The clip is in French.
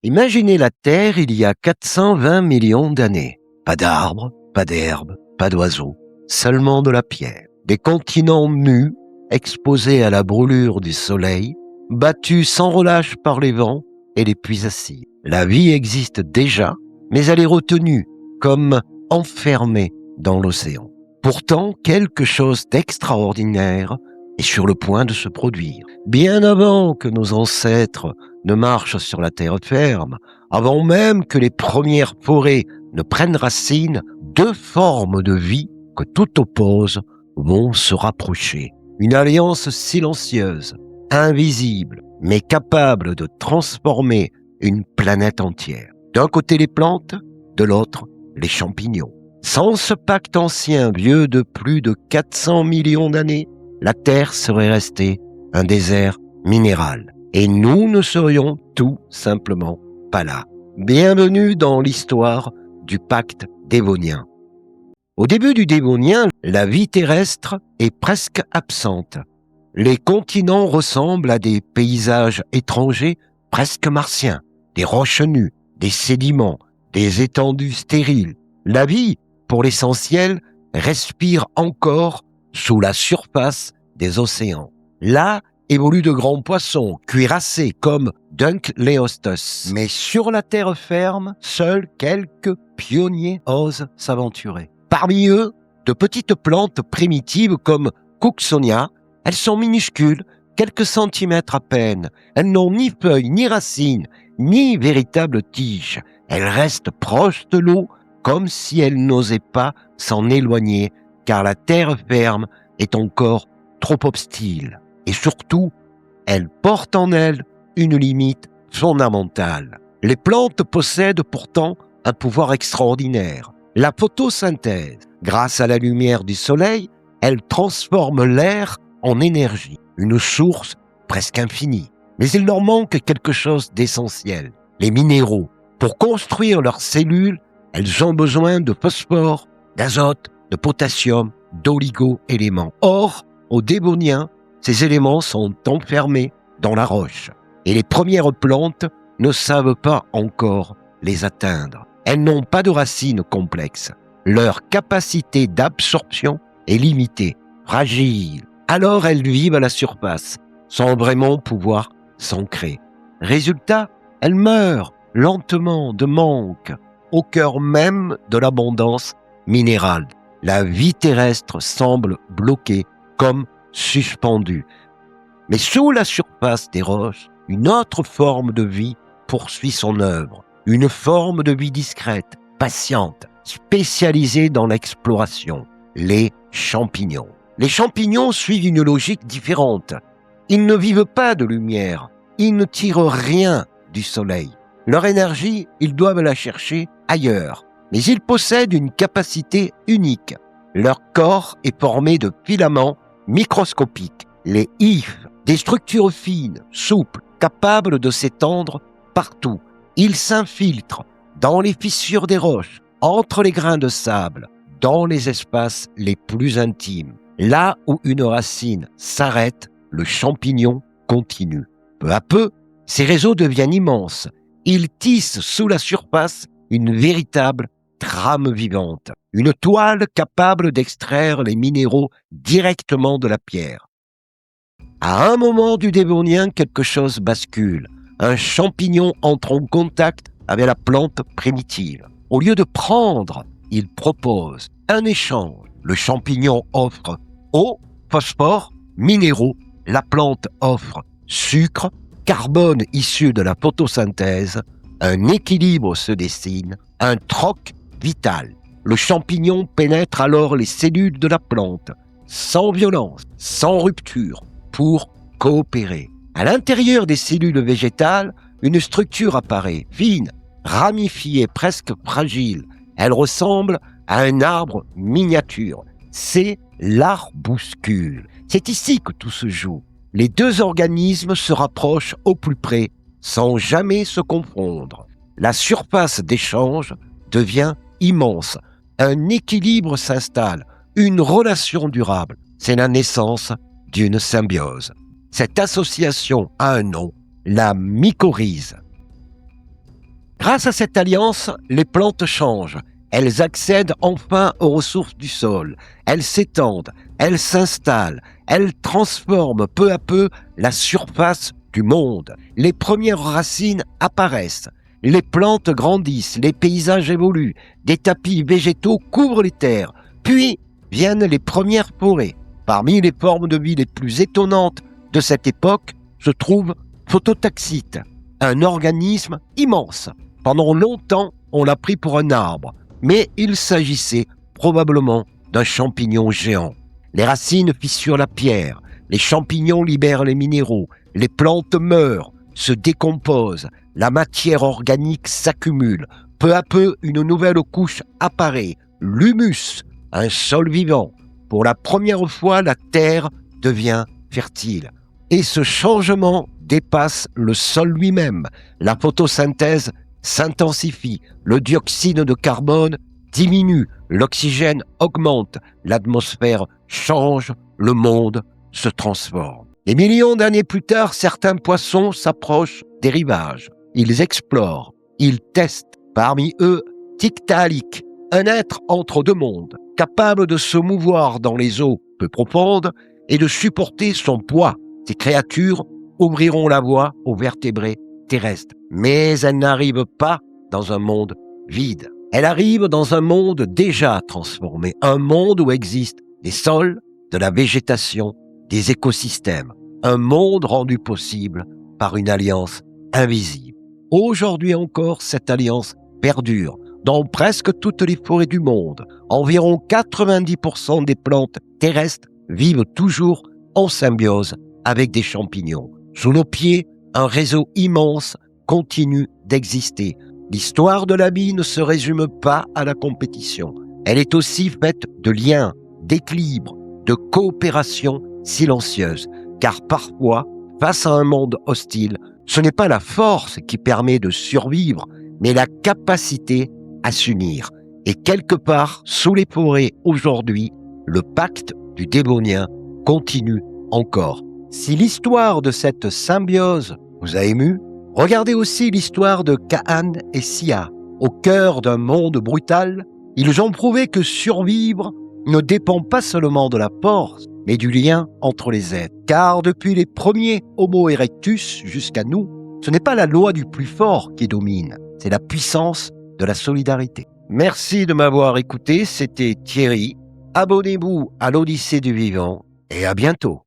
Imaginez la Terre il y a 420 millions d'années. Pas d'arbres, pas d'herbes, pas d'oiseaux, seulement de la pierre. Des continents nus, exposés à la brûlure du soleil, battus sans relâche par les vents et les pluies acides. La vie existe déjà, mais elle est retenue comme enfermée dans l'océan. Pourtant, quelque chose d'extraordinaire est sur le point de se produire. Bien avant que nos ancêtres ne marchent sur la terre ferme, avant même que les premières forêts ne prennent racine, deux formes de vie que tout oppose vont se rapprocher. Une alliance silencieuse, invisible, mais capable de transformer une planète entière. D'un côté les plantes, de l'autre les champignons. Sans ce pacte ancien, vieux de plus de 400 millions d'années, la Terre serait restée un désert minéral. Et nous ne serions tout simplement pas là. Bienvenue dans l'histoire du pacte dévonien. Au début du Dévonien, la vie terrestre est presque absente. Les continents ressemblent à des paysages étrangers presque martiens, des roches nues, des sédiments, des étendues stériles. La vie, pour l'essentiel, respire encore sous la surface des océans. Là évoluent de grands poissons, cuirassés comme Dunkleosteus. Mais sur la terre ferme, seuls quelques pionniers osent s'aventurer. Parmi eux, de petites plantes primitives comme Cooksonia. Elles sont minuscules, quelques centimètres à peine. Elles n'ont ni feuilles, ni racines, ni véritable tige. Elles restent proches de l'eau, comme si elles n'osaient pas s'en éloigner, car la terre ferme est encore trop hostile. Et surtout, elles portent en elles une limite fondamentale. Les plantes possèdent pourtant un pouvoir extraordinaire. La photosynthèse. Grâce à la lumière du soleil, elles transforment l'air en énergie, une source presque infinie. Mais il leur manque quelque chose d'essentiel, les minéraux. Pour construire leurs cellules, elles ont besoin de phosphore, d'azote, de potassium, d'oligo-éléments. Or, au Dévonien, ces éléments sont enfermés dans la roche. Et les premières plantes ne savent pas encore les atteindre. Elles n'ont pas de racines complexes. Leur capacité d'absorption est limitée, fragile. Alors elles vivent à la surface, sans vraiment pouvoir s'ancrer. Résultat, elles meurent lentement de manque, au cœur même de l'abondance minérale. La vie terrestre semble bloquée, comme suspendue. Mais sous la surface des roches, une autre forme de vie poursuit son œuvre. Une forme de vie discrète, patiente, spécialisée dans l'exploration, les champignons. Les champignons suivent une logique différente. Ils ne vivent pas de lumière, ils ne tirent rien du soleil. Leur énergie, ils doivent la chercher ailleurs. Mais ils possèdent une capacité unique. Leur corps est formé de filaments microscopiques, les hyphes, des structures fines, souples, capables de s'étendre partout. Ils s'infiltrent dans les fissures des roches, entre les grains de sable, dans les espaces les plus intimes. Là où une racine s'arrête, le champignon continue. Peu à peu, ces réseaux deviennent immenses. Ils tissent sous la surface une véritable trame vivante, une toile capable d'extraire les minéraux directement de la pierre. À un moment du Dévonien, quelque chose bascule. Un champignon entre en contact avec la plante primitive. Au lieu de prendre, il propose un échange. Le champignon offre eau, phosphore, minéraux. La plante offre sucre, carbone issu de la photosynthèse. Un équilibre se dessine, un troc vital. Le champignon pénètre alors les cellules de la plante, sans violence, sans rupture, pour coopérer. À l'intérieur des cellules végétales, une structure apparaît, fine, ramifiée, presque fragile. Elle ressemble à un arbre miniature. C'est l'arbuscule. C'est ici que tout se joue. Les deux organismes se rapprochent au plus près, sans jamais se confondre. La surface d'échange devient immense. Un équilibre s'installe, une relation durable. C'est la naissance d'une symbiose. Cette association a un nom, la mycorrhize. Grâce à cette alliance, les plantes changent. Elles accèdent enfin aux ressources du sol. Elles s'étendent, elles s'installent, elles transforment peu à peu la surface du monde. Les premières racines apparaissent. Les plantes grandissent, les paysages évoluent, des tapis végétaux couvrent les terres. Puis viennent les premières forêts. Parmi les formes de vie les plus étonnantes de cette époque se trouve Phototaxite, un organisme immense. Pendant longtemps, on l'a pris pour un arbre, mais il s'agissait probablement d'un champignon géant. Les racines fissurent la pierre, les champignons libèrent les minéraux, les plantes meurent, se décomposent, la matière organique s'accumule. Peu à peu, une nouvelle couche apparaît, l'humus, un sol vivant. Pour la première fois, la terre devient fertile. Et ce changement dépasse le sol lui-même. La photosynthèse s'intensifie, le dioxyde de carbone diminue, l'oxygène augmente, l'atmosphère change, le monde se transforme. Des millions d'années plus tard, certains poissons s'approchent des rivages. Ils explorent, ils testent. Parmi eux, Tiktaalik, un être entre deux mondes, capable de se mouvoir dans les eaux peu profondes et de supporter son poids. Ces créatures ouvriront la voie aux vertébrés terrestres. Mais elles n'arrivent pas dans un monde vide. Elles arrivent dans un monde déjà transformé, un monde où existent des sols, de la végétation, des écosystèmes, un monde rendu possible par une alliance invisible. Aujourd'hui encore, cette alliance perdure dans presque toutes les forêts du monde. Environ 90% des plantes terrestres vivent toujours en symbiose avec des champignons. Sous nos pieds, un réseau immense continue d'exister. L'histoire de la vie ne se résume pas à la compétition. Elle est aussi faite de liens, d'équilibre, de coopération silencieuse. Car parfois, face à un monde hostile, ce n'est pas la force qui permet de survivre, mais la capacité à s'unir. Et quelque part, sous les forêts aujourd'hui, le pacte du Dévonien continue encore. Si l'histoire de cette symbiose vous a ému, regardez aussi l'histoire de Kaan et Sia. Au cœur d'un monde brutal, ils ont prouvé que survivre ne dépend pas seulement de la force, mais du lien entre les êtres. Car depuis les premiers Homo erectus jusqu'à nous, ce n'est pas la loi du plus fort qui domine, c'est la puissance de la solidarité. Merci de m'avoir écouté, c'était Thierry. Abonnez-vous à l'Odyssée du Vivant et à bientôt.